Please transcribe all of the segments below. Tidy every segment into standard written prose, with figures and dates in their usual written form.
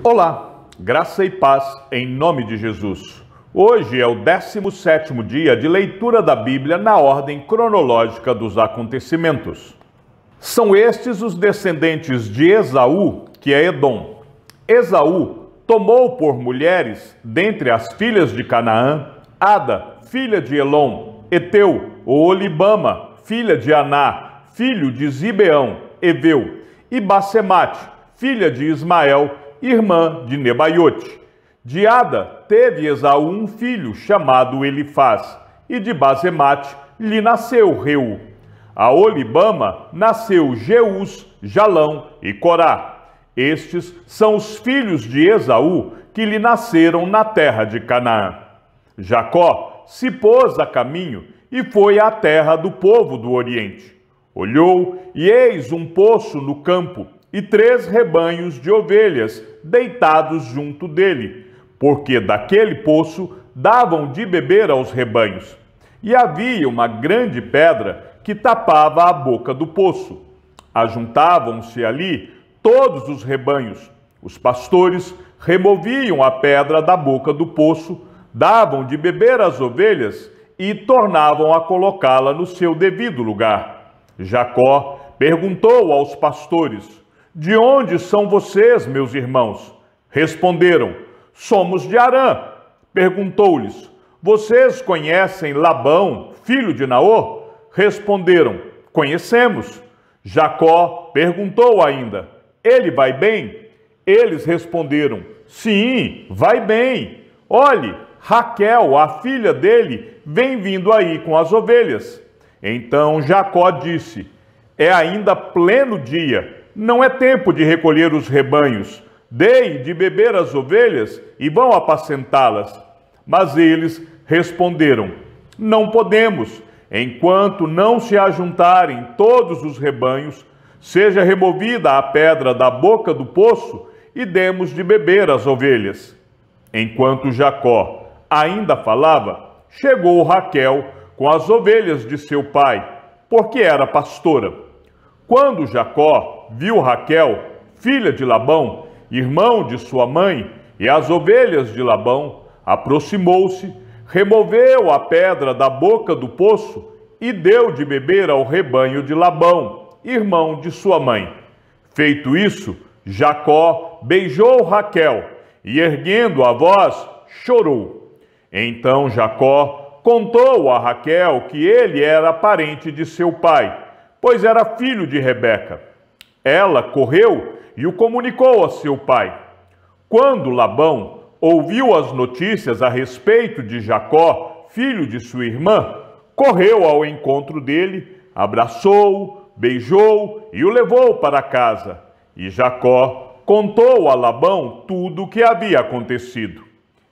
Olá, graça e paz em nome de Jesus. Hoje é o 17º dia de leitura da Bíblia na ordem cronológica dos acontecimentos. São estes os descendentes de Esaú, que é Edom. Esaú tomou por mulheres, dentre as filhas de Canaã, Ada, filha de Elom, Eteu, Oholibama, filha de Aná, filho de Zibeão, Eveu, e Basemate, filha de Ismael, irmã de Nebaiote. De Ada teve Esaú um filho chamado Elifaz, e de Basemate lhe nasceu Reu. A Oholibama nasceu Jeús, Jalão e Corá. Estes são os filhos de Esaú que lhe nasceram na terra de Canaã. Jacó se pôs a caminho e foi à terra do povo do Oriente. Olhou e eis um poço no campo e 3 rebanhos de ovelhas deitados junto dele, porque daquele poço davam de beber aos rebanhos. E havia uma grande pedra que tapava a boca do poço. Ajuntavam-se ali todos os rebanhos. Os pastores removiam a pedra da boca do poço, davam de beber às ovelhas e tornavam a colocá-la no seu devido lugar. Jacó perguntou aos pastores: "De onde são vocês, meus irmãos?" Responderam: "Somos de Harã." Perguntou-lhes: "Vocês conhecem Labão, filho de Naor?" Responderam: "Conhecemos." Jacó perguntou ainda: "Ele vai bem?" Eles responderam: "Sim, vai bem. Olhe, Raquel, a filha dele, vem vindo aí com as ovelhas." Então Jacó disse: "É ainda pleno dia, não é tempo de recolher os rebanhos. Dei de beber às ovelhas e vão apacentá-las." Mas eles responderam: "Não podemos, enquanto não se ajuntarem todos os rebanhos, seja removida a pedra da boca do poço e demos de beber às ovelhas." Enquanto Jacó ainda falava, chegou Raquel com as ovelhas de seu pai, porque era pastora. Quando Jacó viu Raquel, filha de Labão, irmão de sua mãe, e as ovelhas de Labão, aproximou-se, removeu a pedra da boca do poço e deu de beber ao rebanho de Labão, irmão de sua mãe. Feito isso, Jacó beijou Raquel e, erguendo a voz, chorou. Então Jacó contou a Raquel que ele era parente de seu pai, pois era filho de Rebeca. Ela correu e o comunicou a seu pai. Quando Labão ouviu as notícias a respeito de Jacó, filho de sua irmã, correu ao encontro dele, abraçou-o, beijou e o levou para casa. E Jacó contou a Labão tudo o que havia acontecido.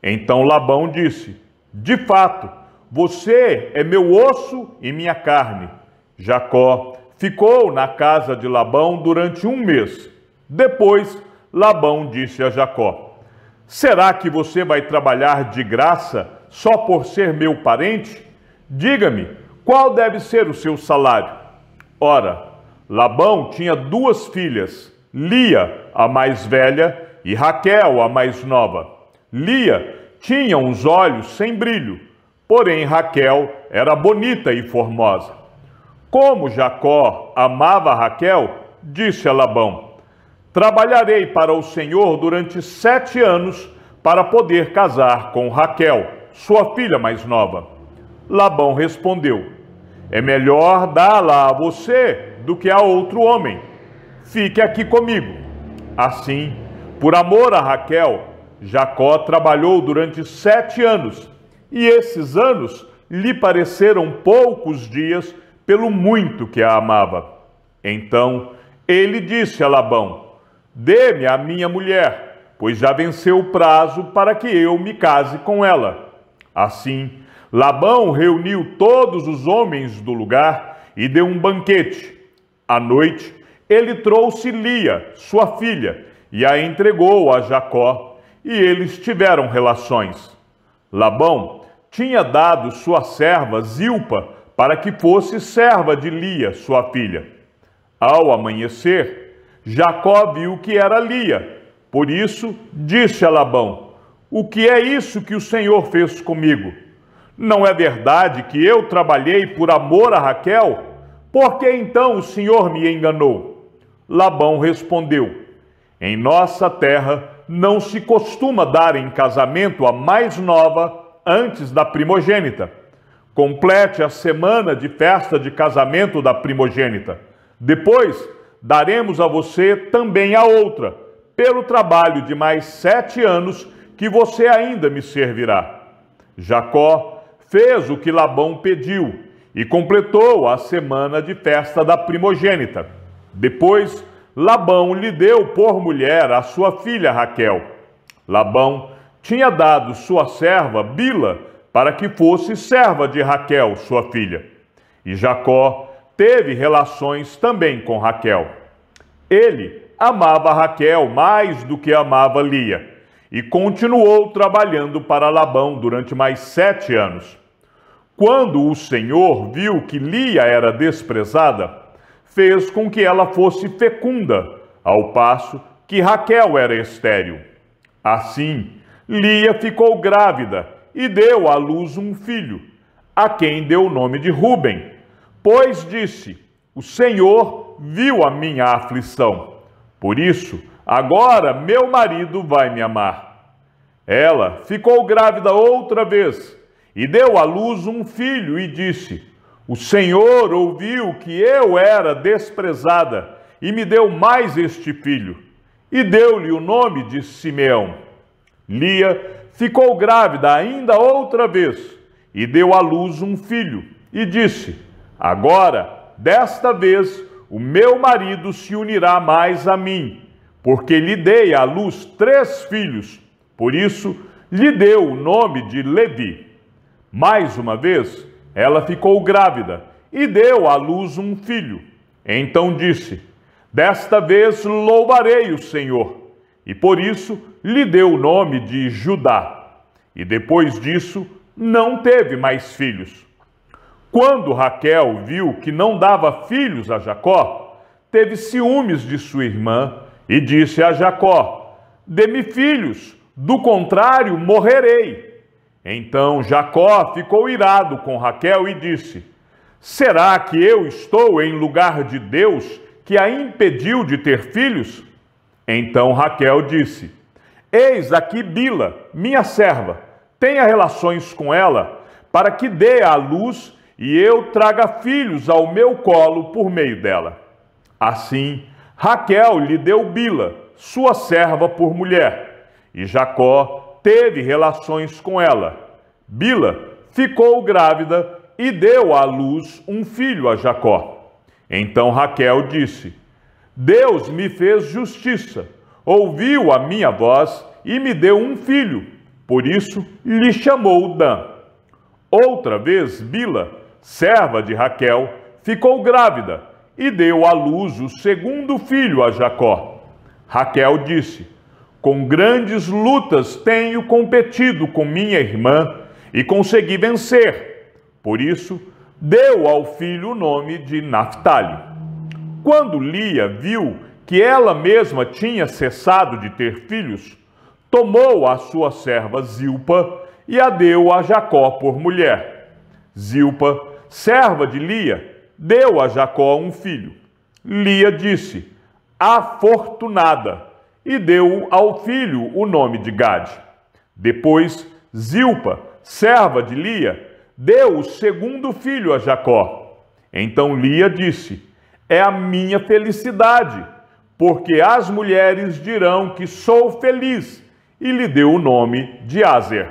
Então Labão disse: "De fato, você é meu osso e minha carne." Jacó ficou na casa de Labão durante 1 mês. Depois, Labão disse a Jacó: "Será que você vai trabalhar de graça só por ser meu parente? Diga-me, qual deve ser o seu salário?" Ora, Labão tinha 2 filhas, Lia, a mais velha, e Raquel, a mais nova. Lia tinha uns olhos sem brilho, porém Raquel era bonita e formosa. Como Jacó amava Raquel, disse a Labão: "Trabalharei para o Senhor durante 7 anos para poder casar com Raquel, sua filha mais nova." Labão respondeu: "É melhor dá-la a você do que a outro homem. Fique aqui comigo." Assim, por amor a Raquel, Jacó trabalhou durante 7 anos, e esses anos lhe pareceram poucos dias pelo muito que a amava. Então ele disse a Labão: "Dê-me a minha mulher, pois já venceu o prazo para que eu me case com ela." Assim, Labão reuniu todos os homens do lugar e deu um banquete. À noite, ele trouxe Lia, sua filha, e a entregou a Jacó, e eles tiveram relações. Labão tinha dado sua serva Zilpa para que fosse serva de Lia, sua filha. Ao amanhecer, Jacó viu que era Lia, Por isso disse a Labão: o que é isso que o Senhor fez comigo? Não é verdade que eu trabalhei por amor a Raquel? Por que então o Senhor me enganou? Labão respondeu: em nossa terra não se costuma dar em casamento a mais nova antes da primogênita. Complete a semana de festa de casamento da primogênita. Depois daremos a você também a outra, pelo trabalho de mais 7 anos que você ainda me servirá. Jacó fez o que Labão pediu e completou a semana de festa da primogênita. Depois, Labão lhe deu por mulher a sua filha Raquel. Labão tinha dado sua serva Bila para que fosse serva de Raquel, sua filha. E Jacó teve relações também com Raquel. Ele amava Raquel mais do que amava Lia, e continuou trabalhando para Labão durante mais 7 anos. Quando o Senhor viu que Lia era desprezada, fez com que ela fosse fecunda, ao passo que Raquel era estéril. Assim, Lia ficou grávida e deu à luz um filho, a quem deu o nome de Ruben, pois disse: o Senhor viu a minha aflição. Por isso, agora meu marido vai me amar. Ela ficou grávida outra vez e deu à luz um filho e disse: o Senhor ouviu que eu era desprezada e me deu mais este filho. E deu-lhe o nome de Simeão. Lia ficou grávida ainda outra vez e deu à luz um filho e disse: agora, desta vez, o meu marido se unirá mais a mim, porque lhe dei à luz 3 filhos. Por isso, lhe deu o nome de Levi. Mais uma vez, ela ficou grávida e deu à luz um filho. Então disse: desta vez louvarei o Senhor. E por isso lhe deu o nome de Judá. E depois disso, não teve mais filhos. Quando Raquel viu que não dava filhos a Jacó, teve ciúmes de sua irmã e disse a Jacó: dê-me filhos, do contrário morrerei. Então Jacó ficou irado com Raquel e disse: será que eu estou em lugar de Deus, que a impediu de ter filhos? Então Raquel disse: eis aqui Bila, minha serva, tenha relações com ela, para que dê à luz e eu traga filhos ao meu colo por meio dela. Assim, Raquel lhe deu Bila, sua serva, por mulher, e Jacó teve relações com ela. Bila ficou grávida e deu à luz um filho a Jacó. Então Raquel disse: Deus me fez justiça, ouviu a minha voz e me deu um filho. Por isso lhe chamou Dan. Outra vez Bila, serva de Raquel, ficou grávida e deu à luz o segundo filho a Jacó. Raquel disse: com grandes lutas tenho competido com minha irmã e consegui vencer. Por isso deu ao filho o nome de Naphtali. Quando Lia viu que ela mesma tinha cessado de ter filhos, tomou a sua serva Zilpa e a deu a Jacó por mulher. Zilpa, serva de Lia, deu a Jacó um filho. Lia disse: afortunada, e deu ao filho o nome de Gade. Depois, Zilpa, serva de Lia, deu o segundo filho a Jacó. Então Lia disse: é a minha felicidade, porque as mulheres dirão que sou feliz, e lhe deu o nome de Aser.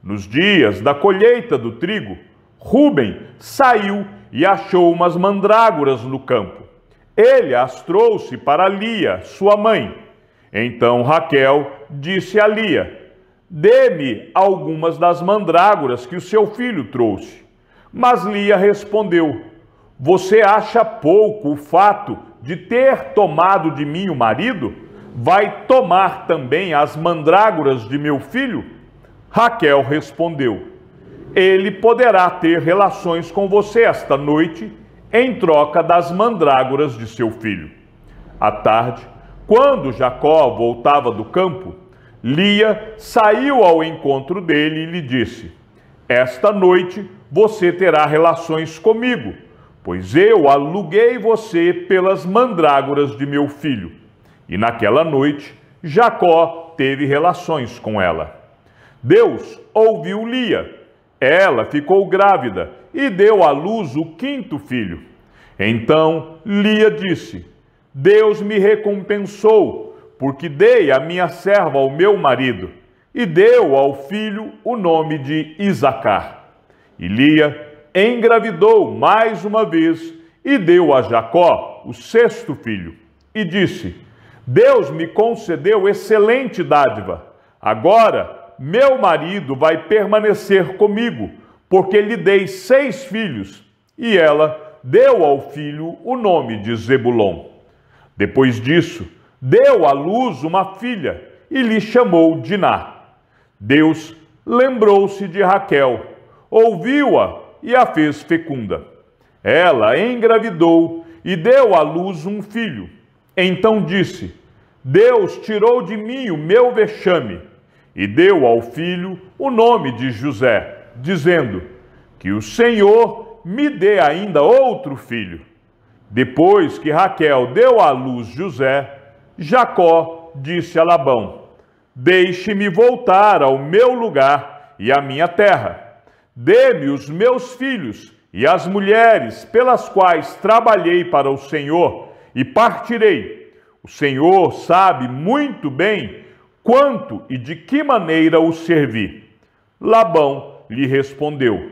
Nos dias da colheita do trigo, Ruben saiu e achou umas mandrágoras no campo. Ele as trouxe para Lia, sua mãe. Então Raquel disse a Lia: dê-me algumas das mandrágoras que o seu filho trouxe. Mas Lia respondeu: você acha pouco o fato de ter tomado de mim o marido? Vai tomar também as mandrágoras de meu filho? Raquel respondeu: ele poderá ter relações com você esta noite, em troca das mandrágoras de seu filho. À tarde, Quando Jacó voltava do campo, Lia saiu ao encontro dele e lhe disse: esta noite você terá relações comigo, pois eu aluguei você pelas mandrágoras de meu filho. E naquela noite, Jacó teve relações com ela. Deus ouviu Lia. Ela ficou grávida e deu à luz o quinto filho. Então Lia disse: Deus me recompensou, porque dei a minha serva ao meu marido, e deu ao filho o nome de Isacar. E Lia engravidou mais uma vez e deu a Jacó o sexto filho. E disse: Deus me concedeu excelente dádiva. Agora meu marido vai permanecer comigo, porque lhe dei 6 filhos. E ela deu ao filho o nome de Zebulon. Depois disso, deu à luz uma filha e lhe chamou Diná. Deus lembrou-se de Raquel, ouviu-a e a fez fecunda. Ela engravidou e deu à luz um filho. Então disse: Deus tirou de mim o meu vexame, e deu ao filho o nome de José, dizendo: que o Senhor me dê ainda outro filho. Depois que Raquel deu à luz José, Jacó disse a Labão: deixe-me voltar ao meu lugar e à minha terra. Dê-me os meus filhos e as mulheres pelas quais trabalhei para o Senhor, e partirei. O Senhor sabe muito bem quanto e de que maneira o servi. Labão lhe respondeu: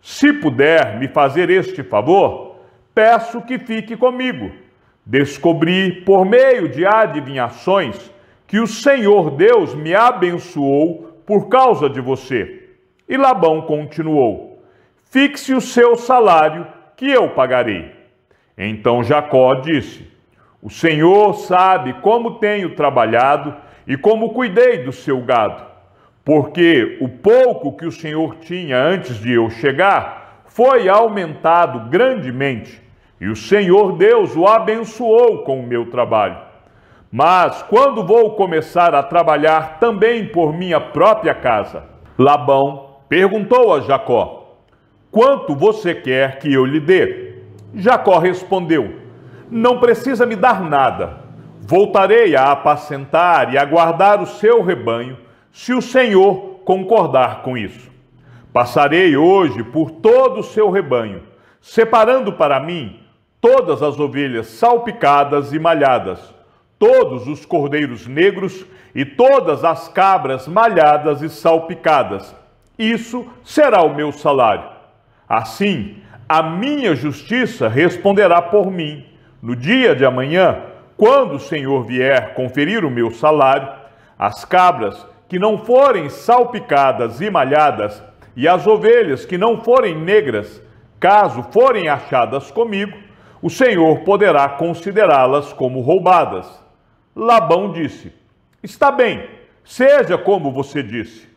se puder me fazer este favor, peço que fique comigo. Descobri por meio de adivinhações que o Senhor Deus me abençoou por causa de você. E Labão continuou: fixe o seu salário, que eu pagarei. Então Jacó disse: o Senhor sabe como tenho trabalhado e como cuidei do seu gado, porque o pouco que o Senhor tinha antes de eu chegar foi aumentado grandemente, e o Senhor Deus o abençoou com o meu trabalho. Mas quando vou começar a trabalhar também por minha própria casa? Labão perguntou a Jacó: quanto você quer que eu lhe dê? Jacó respondeu: não precisa me dar nada. Voltarei a apacentar e a guardar o seu rebanho, se o Senhor concordar com isso. Passarei hoje por todo o seu rebanho, separando para mim todas as ovelhas salpicadas e malhadas, todos os cordeiros negros e todas as cabras malhadas e salpicadas. Isso será o meu salário. Assim, a minha justiça responderá por mim. No dia de amanhã, quando o Senhor vier conferir o meu salário, as cabras que não forem salpicadas e malhadas, e as ovelhas que não forem negras, caso forem achadas comigo, o Senhor poderá considerá-las como roubadas. Labão disse: está bem, seja como você disse.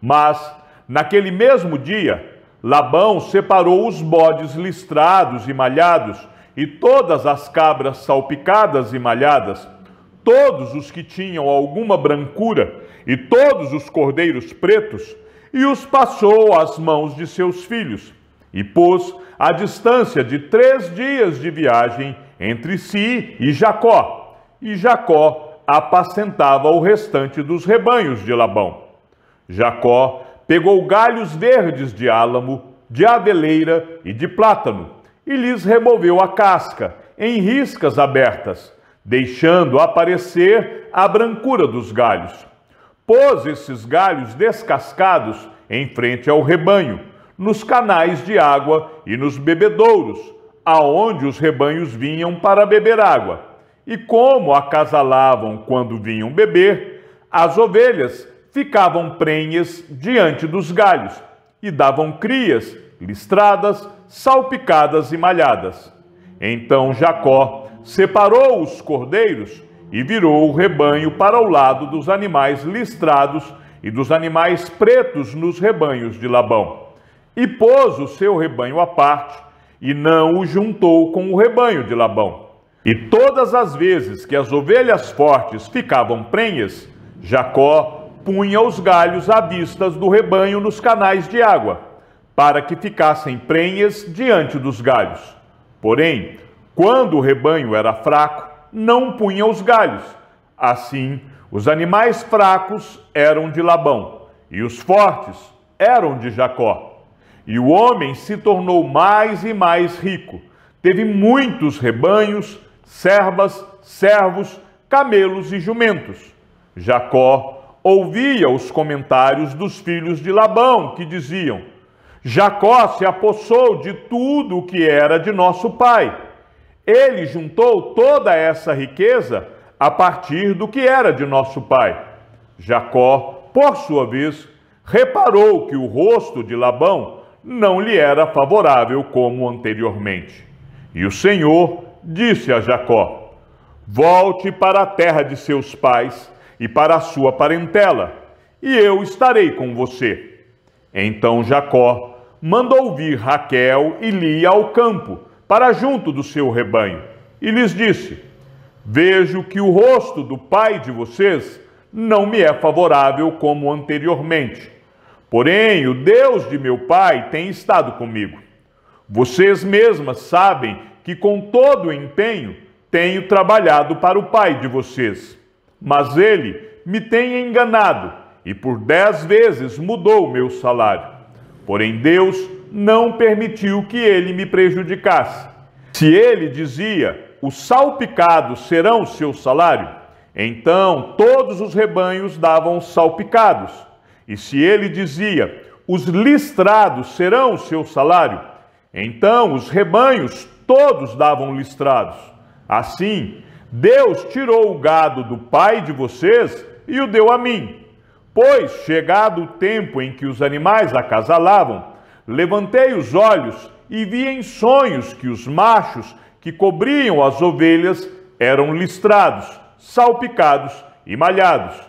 Mas, naquele mesmo dia, Labão separou os bodes listrados e malhados, e todas as cabras salpicadas e malhadas, todos os que tinham alguma brancura, e todos os cordeiros pretos, e os passou às mãos de seus filhos, e pôs a distância de 3 dias de viagem entre si e Jacó. E Jacó apacentava o restante dos rebanhos de Labão. Jacó pegou galhos verdes de álamo, de abeleira e de plátano, e lhes removeu a casca em riscas abertas, deixando aparecer a brancura dos galhos. Pôs esses galhos descascados em frente ao rebanho, nos canais de água e nos bebedouros, aonde os rebanhos vinham para beber água. E como acasalavam quando vinham beber, as ovelhas ficavam prenhas diante dos galhos e davam crias listradas, salpicadas e malhadas. Então Jacó separou os cordeiros e virou o rebanho para o lado dos animais listrados e dos animais pretos nos rebanhos de Labão. E pôs o seu rebanho à parte, e não o juntou com o rebanho de Labão. E todas as vezes que as ovelhas fortes ficavam prenhas, Jacó punha os galhos à vista do rebanho nos canais de água, para que ficassem prenhas diante dos galhos. Porém, quando o rebanho era fraco, não punha os galhos. Assim, os animais fracos eram de Labão, e os fortes eram de Jacó. E o homem se tornou mais e mais rico. Teve muitos rebanhos, servas, servos, camelos e jumentos. Jacó ouvia os comentários dos filhos de Labão, que diziam: Jacó se apossou de tudo o que era de nosso pai. Ele juntou toda essa riqueza a partir do que era de nosso pai. Jacó, por sua vez, reparou que o rosto de Labão não lhe era favorável como anteriormente. E o Senhor disse a Jacó: volte para a terra de seus pais e para a sua parentela, e eu estarei com você. Então Jacó mandou vir Raquel e Lia ao campo, para junto do seu rebanho, e lhes disse: vejo que o rosto do pai de vocês não me é favorável como anteriormente. Porém, o Deus de meu pai tem estado comigo. Vocês mesmas sabem que com todo o empenho tenho trabalhado para o pai de vocês. Mas ele me tem enganado e por 10 vezes mudou o meu salário. Porém, Deus não permitiu que ele me prejudicasse. Se ele dizia: os salpicados serão o seu salário, então todos os rebanhos davam salpicados. E se ele dizia: os listrados serão o seu salário, então os rebanhos todos davam listrados. Assim, Deus tirou o gado do pai de vocês e o deu a mim. Pois, chegado o tempo em que os animais acasalavam, levantei os olhos e vi em sonhos que os machos que cobriam as ovelhas eram listrados, salpicados e malhados.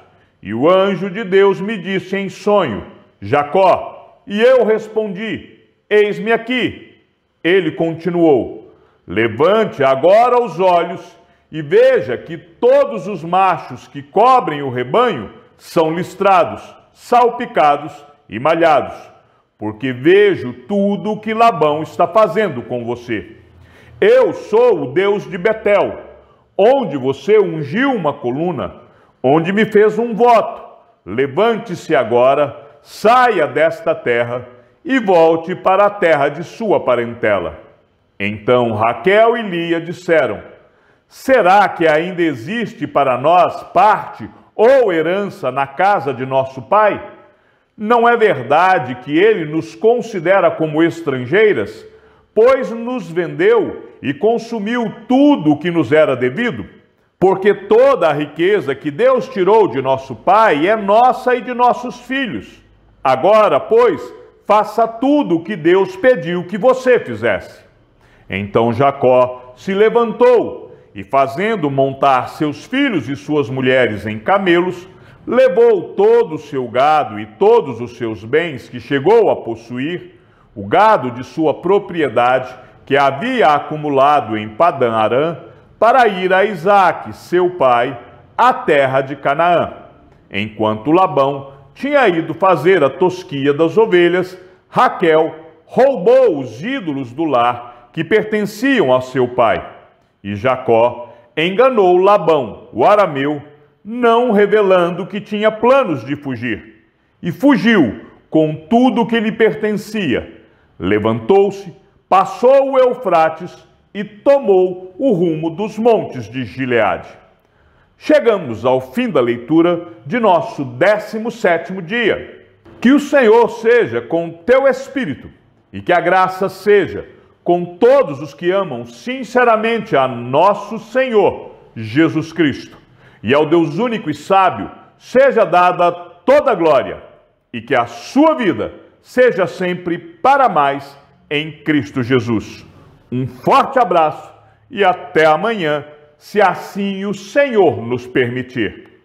E o anjo de Deus me disse em sonho: Jacó. E eu respondi: eis-me aqui. Ele continuou: levante agora os olhos e veja que todos os machos que cobrem o rebanho são listrados, salpicados e malhados, porque vejo tudo o que Labão está fazendo com você. Eu sou o Deus de Betel, onde você ungiu uma coluna, onde me fez um voto. Levante-se agora, saia desta terra e volte para a terra de sua parentela. Então Raquel e Lia disseram: será que ainda existe para nós parte ou herança na casa de nosso pai? Não é verdade que ele nos considera como estrangeiras, pois nos vendeu e consumiu tudo o que nos era devido? Porque toda a riqueza que Deus tirou de nosso pai é nossa e de nossos filhos. Agora, pois, faça tudo o que Deus pediu que você fizesse. Então Jacó se levantou e, fazendo montar seus filhos e suas mulheres em camelos, levou todo o seu gado e todos os seus bens que chegou a possuir, o gado de sua propriedade que havia acumulado em Padã-Arã, para ir a Isaque, seu pai, à terra de Canaã. Enquanto Labão tinha ido fazer a tosquia das ovelhas, Raquel roubou os ídolos do lar que pertenciam a seu pai. E Jacó enganou Labão, o arameu, não revelando que tinha planos de fugir. E fugiu com tudo o que lhe pertencia. Levantou-se, passou o Eufrates e tomou o rumo dos montes de Gileade. Chegamos ao fim da leitura de nosso 17º dia. Que o Senhor seja com teu espírito e que a graça seja com todos os que amam sinceramente a nosso Senhor Jesus Cristo. E ao Deus único e sábio seja dada toda a glória e que a sua vida seja sempre para mais em Cristo Jesus. Um forte abraço e até amanhã, se assim o Senhor nos permitir.